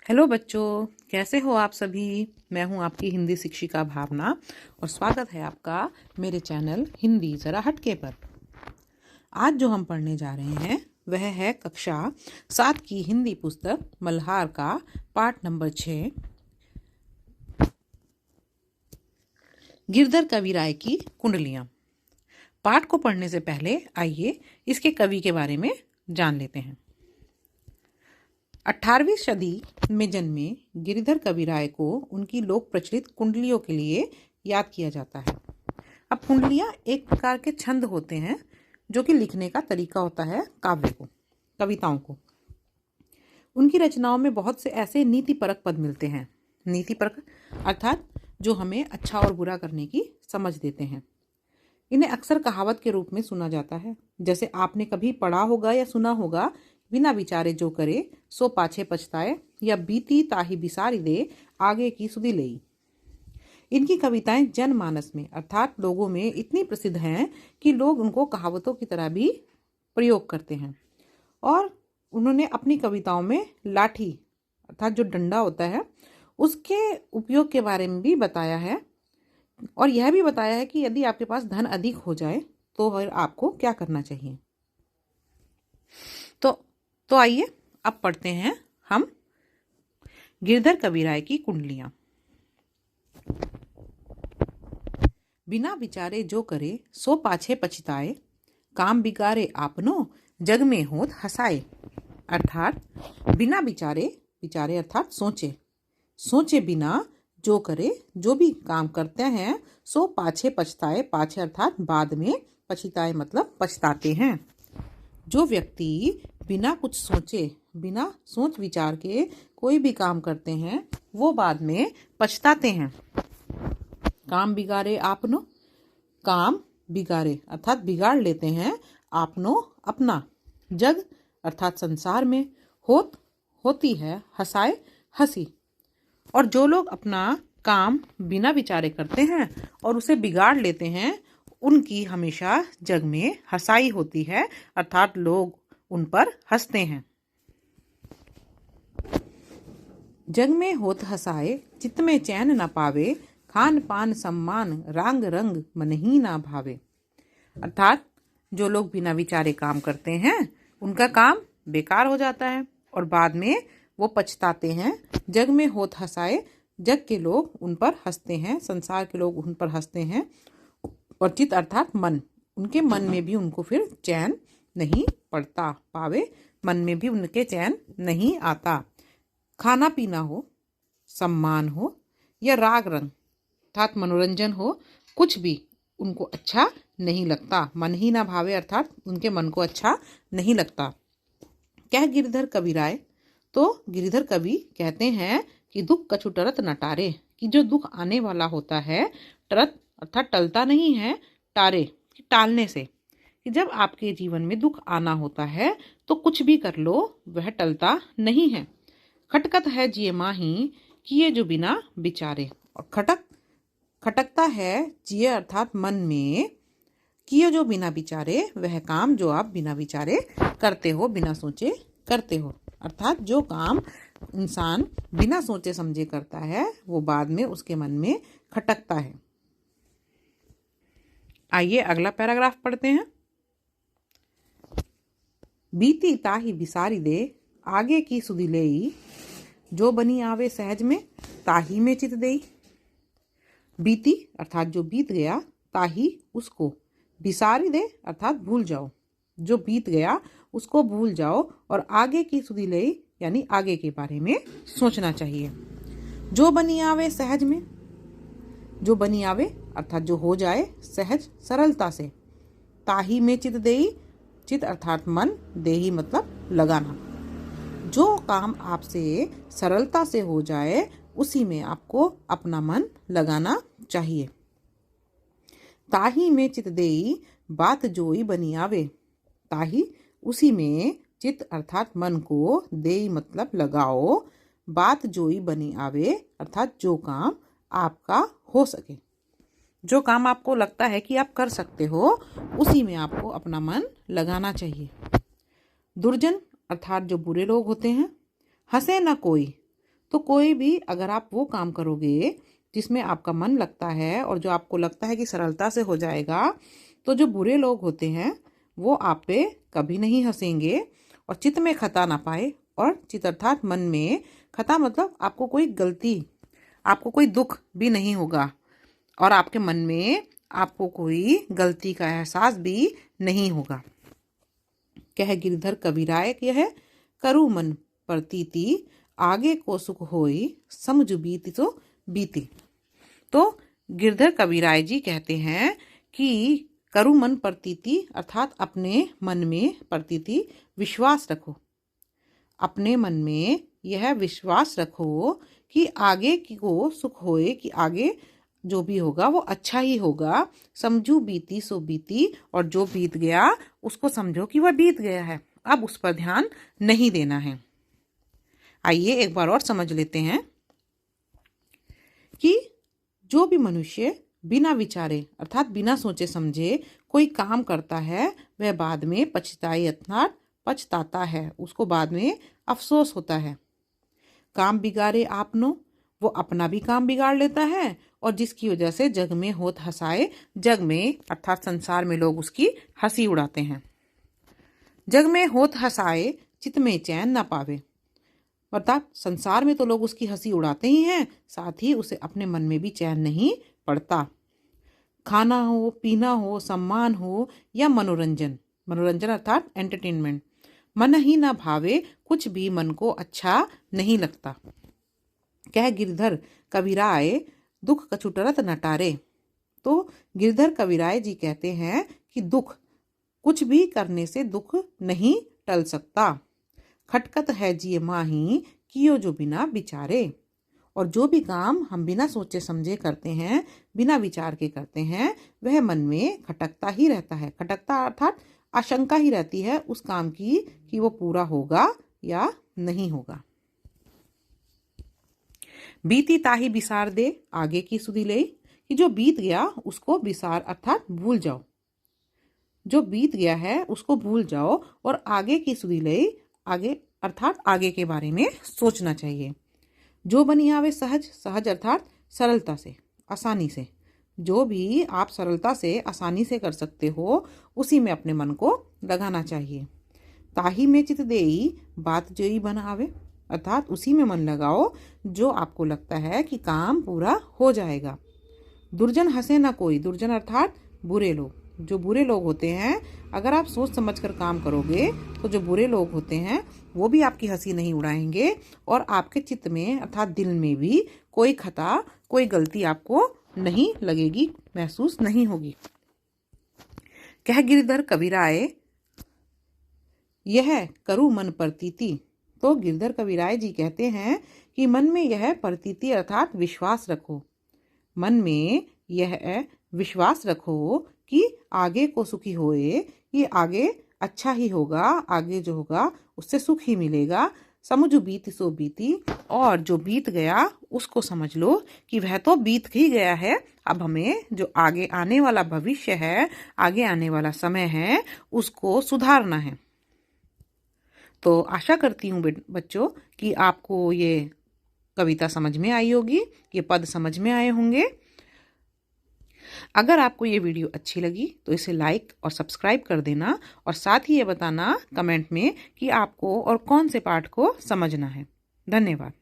Hello बच्चों, कैसे हो आप सभी। मैं हूं आपकी हिंदी शिक्षिका भावना और स्वागत है आपका मेरे चैनल हिंदी ज़रा हटके पर। आज जो हम पढ़ने जा रहे हैं वह है कक्षा 7 की हिंदी पुस्तक मल्हार का पाठ नंबर 6, गिरधर कविराय की कुंडलियाँ। पाठ को पढ़ने से पहले आइए इसके कवि के बारे में जान लेते हैं। 18वीं सदी में जन्मे गिरधर कविराय को उनकी लोक प्रचलित कुंडलियों के लिए याद किया जाता है। अब कुंडलियाँ एक प्रकार के छंद होते हैं जो कि लिखने का तरीका होता है काव्य को, कविताओं को। उनकी रचनाओं में बहुत से ऐसे नीतिपरक पद मिलते हैं। नीतिपरक अर्थात जो हमें अच्छा और बुरा करने की समझ देते हैं। इन्हें अक्सर कहावत के रूप में सुना जाता है। जैसे आपने कभी पढ़ा होगा या सुना होगा, बिना विचारे जो करे सो पाछे पछताए, या बीती ताही बिसारी दे आगे की सुधि लेई। इनकी कविताएं जनमानस में अर्थात लोगों में इतनी प्रसिद्ध हैं कि लोग उनको कहावतों की तरह भी प्रयोग करते हैं। और उन्होंने अपनी कविताओं में लाठी अर्थात जो डंडा होता है उसके उपयोग के बारे में भी बताया है, और यह भी बताया है कि यदि आपके पास धन अधिक हो जाए तो फिर आपको क्या करना चाहिए। तो आइए अब पढ़ते हैं हम गिरधर कविराय की कुंडलियां। बिना विचारे जो करे सो पाछे पछताए, काम बिगाड़े आपनो जग में होत हंसाए। अर्थात बिना विचारे, विचारे अर्थात सोचे बिना जो करे, जो भी काम करते हैं सो पाछे पछताए। पाछे अर्थात बाद में, पछताए मतलब पछताते हैं। जो व्यक्ति बिना कुछ सोचे, बिना सोच विचार के कोई भी काम करते हैं वो बाद में पछताते हैं। काम बिगाड़े आपनो, काम बिगाड़े अर्थात बिगाड़ लेते हैं, आपनो अपना, जग अर्थात संसार में, होती है, हंसाए हंसी। और जो लोग अपना काम बिना विचारे करते हैं और उसे बिगाड़ लेते हैं उनकी हमेशा जग में हंसाई होती है, अर्थात लोग उन पर हंसते हैं। जग में होत हंसाए, चित्त में चैन न पावे, खान पान सम्मान रांग रंग मन ही ना भावे। अर्थात जो लोग बिना विचारे काम करते हैं उनका काम बेकार हो जाता है और बाद में वो पछताते हैं। जग में होत हंसाए, जग के लोग उन पर हंसते हैं, संसार के लोग उन पर हंसते हैं। और चित्त अर्थात मन, उनके मन में भी उनको फिर चैन नहीं पड़ता, पावे मन में भी उनके चैन नहीं आता। खाना पीना हो, सम्मान हो या राग रंग अर्थात मनोरंजन हो, कुछ भी उनको अच्छा नहीं लगता। मन ही ना भावे अर्थात उनके मन को अच्छा नहीं लगता। क्या गिरधर कविराय? तो गिरधर कवि कहते हैं कि दुख कछु टरत न टारे, कि जो दुख आने वाला होता है, टरत अर्थात टलता नहीं है, टारे टालने से, कि जब आपके जीवन में दुख आना होता है तो कुछ भी कर लो वह टलता नहीं है। खटकत है जिये माही, किए जो बिना विचारे। और खटकता है जिये अर्थात मन में, किए जो बिना विचारे, वह काम जो आप बिना विचारे करते हो, बिना सोचे करते हो। अर्थात जो काम इंसान बिना सोचे समझे करता है वो बाद में उसके मन में खटकता है। आइए अगला पैराग्राफ पढ़ते हैं। बीती ताही बिसारी दे, आगे की सुधि लेई, जो बनी आवे सहज में ताही में चित देई। बीती अर्थात जो बीत गया, ताही उसको, बिसारी दे अर्थात भूल जाओ, जो बीत गया उसको भूल जाओ, और आगे की सुधि लेई यानी आगे के बारे में सोचना चाहिए। जो बनी आवे सहज में, जो बनी आवे अर्थात जो हो जाए सहज सरलता से। ताही में चित देई, चित अर्थात मन, देही मतलब लगाना। जो काम आपसे सरलता से हो जाए उसी में आपको अपना मन लगाना चाहिए। ताही में चित देई, बात जोई बनी आवे। ताही उसी में, चित अर्थात मन को, देई मतलब लगाओ, बात जोई बनी आवे अर्थात जो काम आपका हो सके, जो काम आपको लगता है कि आप कर सकते हो उसी में आपको अपना मन लगाना चाहिए। दुर्जन अर्थात जो बुरे लोग होते हैं, हंसे ना कोई, तो कोई भी अगर आप वो काम करोगे जिसमें आपका मन लगता है और जो आपको लगता है कि सरलता से हो जाएगा, तो जो बुरे लोग होते हैं वो आप पे कभी नहीं हंसेंगे और चित्त में खता ना पाए। और चित्त अर्थात मन में, खता मतलब आपको कोई गलती, आपको कोई दुख भी नहीं होगा और आपके मन में आपको कोई गलती का एहसास भी नहीं होगा। कह गिरधर कबीराय यह करु मन प्रतीति, आगे को सुख होई समझ बीती तो बीती। तो गिरधर कबीराय जी कहते हैं कि करु मन प्रतीति अर्थात अपने मन में प्रतीति विश्वास रखो, अपने मन में यह विश्वास रखो कि आगे की को सुख होए, कि आगे जो भी होगा वो अच्छा ही होगा। समझू बीती सो बीती, और जो बीत गया उसको समझो कि वह बीत गया है, अब उस पर ध्यान नहीं देना है। आइए एक बार और समझ लेते हैं कि जो भी मनुष्य बिना विचारे अर्थात बिना सोचे समझे कोई काम करता है वह बाद में पछताई अर्थात पछताता है, उसको बाद में अफसोस होता है। काम बिगाड़े आपनो, वो अपना भी काम बिगाड़ लेता है और जिसकी वजह से जग में होत हंसाए, जग में अर्थात संसार में लोग उसकी हंसी उड़ाते हैं। जग में होत हंसाए चित्त में चैन न पावे, अर्थात संसार में तो लोग उसकी हंसी उड़ाते ही हैं, साथ ही उसे अपने मन में भी चैन नहीं पड़ता। खाना हो, पीना हो, सम्मान हो या मनोरंजन, मनोरंजन अर्थात एंटरटेनमेंट, मन ही ना भावे, कुछ भी मन को अच्छा नहीं लगता। कह गिरधर कबीराय दुख कछुटरत नटारे। तो गिरधर कबीराय जी कहते हैं कि दुख, कुछ भी करने से दुख नहीं टल सकता। खटकत है जिये माही, कियो जो बिना विचारे। और जो भी काम हम बिना सोचे समझे करते हैं, बिना विचार के करते हैं, वह मन में खटकता ही रहता है। खटकता अर्थात आशंका ही रहती है उस काम की कि वो पूरा होगा या नहीं होगा। बीती ताही बिसार दे, आगे की सुधि ले, कि जो बीत गया उसको बिसार अर्थात भूल जाओ, जो बीत गया है उसको भूल जाओ और आगे की सुधि ले, आगे अर्थात आगे के बारे में सोचना चाहिए। जो बनी आवे सहज, सहज अर्थात सरलता से, आसानी से, जो भी आप सरलता से आसानी से कर सकते हो उसी में अपने मन को लगाना चाहिए। ताही में चित देई, बात जोई बन आवे, अर्थात उसी में मन लगाओ जो आपको लगता है कि काम पूरा हो जाएगा। दुर्जन हंसे ना कोई, दुर्जन अर्थात बुरे लोग, जो बुरे लोग होते हैं, अगर आप सोच समझ कर काम करोगे तो जो बुरे लोग होते हैं वो भी आपकी हंसी नहीं उड़ाएंगे और आपके चित्त में अर्थात दिल में भी कोई खता, कोई गलती आपको नहीं लगेगी, महसूस नहीं होगी। कह गिरधर कबीराय यह करु मन प्रतीति। तो गिरधर कबीराय जी कहते हैं कि मन में यह प्रतीति अर्थात विश्वास रखो, मन में यह विश्वास रखो कि आगे को सुखी होए, ये आगे अच्छा ही होगा, आगे जो होगा उससे सुख ही मिलेगा। समझो बीती सो बीती, और जो बीत गया उसको समझ लो कि वह तो बीत ही गया है, अब हमें जो आगे आने वाला भविष्य है, आगे आने वाला समय है, उसको सुधारना है। तो आशा करती हूँ बच्चों कि आपको ये कविता समझ में आई होगी, ये पद समझ में आए होंगे। अगर आपको ये वीडियो अच्छी लगी तो इसे लाइक और सब्सक्राइब कर देना और साथ ही ये बताना कमेंट में कि आपको और कौन से पाठ को समझना है। धन्यवाद।